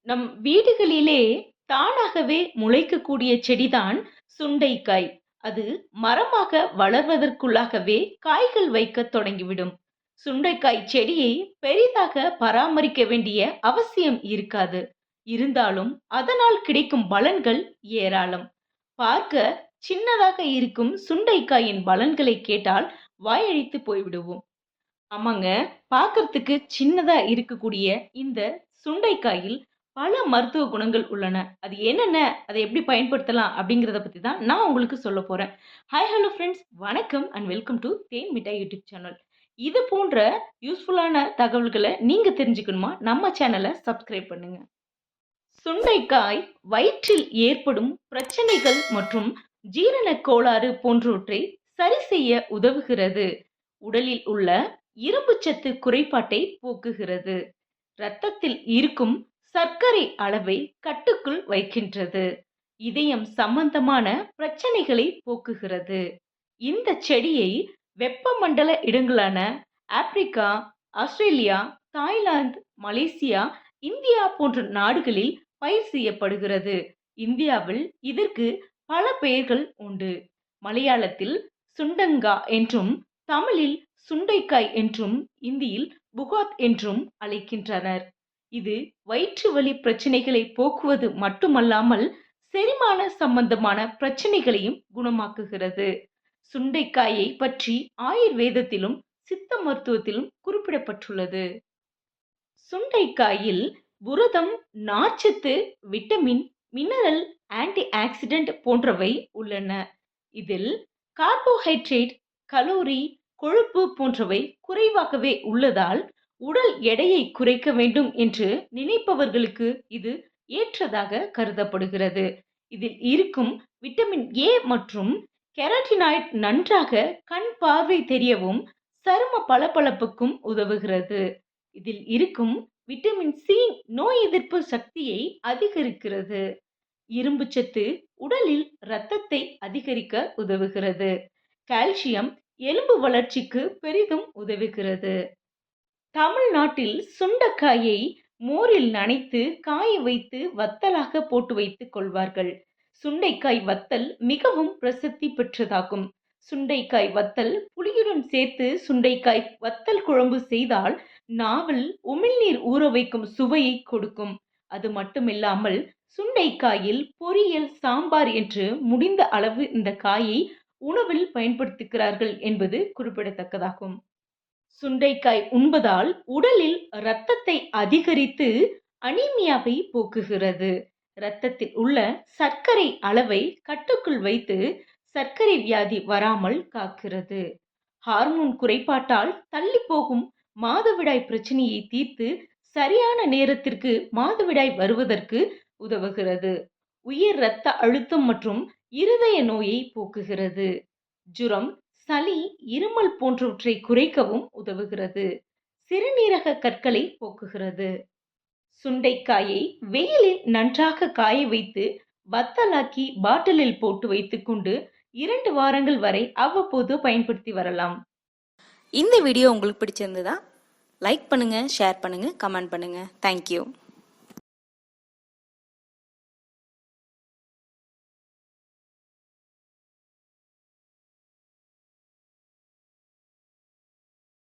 நம் வீடுகளிலே தானாகவே முளைக்கக்கூடிய செடிதான் சுண்டைக்காய். அது மரமாக வளர்வதற்குள்ளாகவே காய்கள் வைக்கத் தொடங்கிவிடும். சுண்டைக்காய் செடியை பெரிதாக பராமரிக்க வேண்டிய அவசியம் இருக்காது. இருந்தாலும் அதனால் கிடைக்கும் பலன்கள் ஏராளம். பார்க்க சின்னதாக இருக்கும் சுண்டைக்காயின் பலன்களை கேட்டால் வாயழித்து போய்விடுவோம். ஆமாங்க. பார்க்கறதுக்கு சின்னதா இருக்கக்கூடிய இந்த சுண்டைக்காயில் பல மருத்துவ குணங்கள் உள்ளன. அது என்னென்ன? அதை எப்படி பயன்படுத்தலாம்? அப்படிங்கிறத பத்தி தான் நான் உங்களுக்கு சொல்லப் போறேன். Hi, hello friends. வணக்கம் அண்ட் வெல்கம் டு தேன் மிட்டாய் யூடியூப் சேனல். இது போன்ற யூஸ்ஃபுல்லான தகவல்கள நீங்க தெரிஞ்சுக்கணுமா? நம்ம சேனல சப்ஸ்கிரைப் பண்ணுங்க. சுண்டைக்காய் வயிற்றில் ஏற்படும் பிரச்சனைகள் மற்றும் ஜீரணக் கோளாறு போன்றவற்றை சரி செய்ய உதவுகிறது. உடலில் உள்ள இரும்புச்சத்து குறைபாட்டை போக்குகிறது. இரத்தத்தில் இருக்கும் சர்க்கரை அளவை கட்டுக்குள் வைக்கின்றது. இதயம் சம்பந்தமான பிரச்சனைகளை போக்குகிறது. இந்த செடியை வெப்பமண்டல இடங்களான Africa, Australia, Thailand, Malaysia, India போன்ற நாடுகளில் பயிர் செய்யப்படுகிறது. இந்தியாவில் இதற்கு பல பெயர்கள் உண்டு. மலையாளத்தில் சுண்டங்கா என்றும், தமிழில் சுண்டைக்காய் என்றும், இந்தியில் புகாத் என்றும் அழைக்கின்றனர். இது வயிற்று வலி பிரச்சனைகளை போக்குவது மட்டுமல்லாமல் செரிமான சம்பந்தமான பிரச்சனைகளையும் குணமாக்குகிறது. சுண்டைக்காயை பற்றி ஆயுர்வேதத்திலும் சித்த மருத்துவத்திலும் குறிப்பிடப்பட்டுள்ளது. சுண்டைக்காயில் புரதம், நார்ச்சத்து, விட்டமின், மினரல், ஆன்டி ஆக்சிடென்ட் போன்றவை உள்ளன. இதில் கார்போஹைட்ரேட், கலோரி, கொழுப்பு போன்றவை குறைவாகவே உள்ளதால் உடல் எடையை குறைக்க வேண்டும் என்று நினைப்பவர்களுக்கு இது ஏற்றதாக கருதப்படுகிறது. இதில் இருக்கும் விட்டமின் ஏ மற்றும் கெரட்டினாய்ட் நன்றாக கண் பார்வை தெரியவும் சரும பளபளப்புக்கும் உதவுகிறது. இதில் இருக்கும் விட்டமின் சி நோய் எதிர்ப்பு சக்தியை அதிகரிக்கிறது. இரும்புச்சத்து உடலில் இரத்தத்தை அதிகரிக்க உதவுகிறது. கால்சியம் எலும்பு வளர்ச்சிக்கு பெரிதும் உதவுகிறது. தமிழ்நாட்டில் சுண்டைக்காயை மோரில் நனைத்து காய வைத்து வத்தலாக போட்டு வைத்துக் கொள்வார்கள். சுண்டைக்காய் வத்தல் மிகவும் பிரசித்தி பெற்றதாகும். சுண்டைக்காய் வத்தல் புளியுடன் சேர்த்து சுண்டைக்காய் வத்தல் குழம்பு செய்தால் நாவில் உமிழ்நீர் ஊற வைக்கும் சுவையை கொடுக்கும். அது மட்டுமில்லாமல் சுண்டைக்காயில் பொரியல், சாம்பார் என்று முடிந்த அளவு இந்த காயை உணவில் பயன்படுத்துகிறார்கள் என்பது குறிப்பிடத்தக்கதாகும். சுண்டைக்காய் உண்பதால் உடலில் இரத்தத்தை அதிகரித்து அனீமியாவை போக்குகிறது. இரத்தத்தில் உள்ள சர்க்கரை அளவை கட்டுக்குள் வைத்து சர்க்கரை வியாதி வராமல் காக்கிறது. ஹார்மோன் குறைபாட்டால் தள்ளி போகும் மாதவிடாய் பிரச்சனையை தீர்த்து சரியான நேரத்திற்கு மாதவிடாய் வருவதற்கு உதவுகிறது. உயர் இரத்த அழுத்தம் மற்றும் இருதய நோயை போக்குகிறது. ஜுரம், சளி, இருமல் போன்றவற்றை குறைக்கவும் உதவுகிறது. சிறுநீரக கற்களை போக்குகிறது. சுண்டைக்காயை வெயிலில் நன்றாக காய வைத்து வத்தலாக்கி பாட்டிலில் போட்டு வைத்துக்கொண்டு 2 வாரங்கள் வரை அவ்வப்போது பயன்படுத்தி வரலாம். இந்த வீடியோ உங்களுக்கு பிடிச்சிருந்ததா? லைக் பண்ணுங்க, ஷேர் பண்ணுங்க, கமெண்ட் பண்ணுங்க. தேங்க்யூ.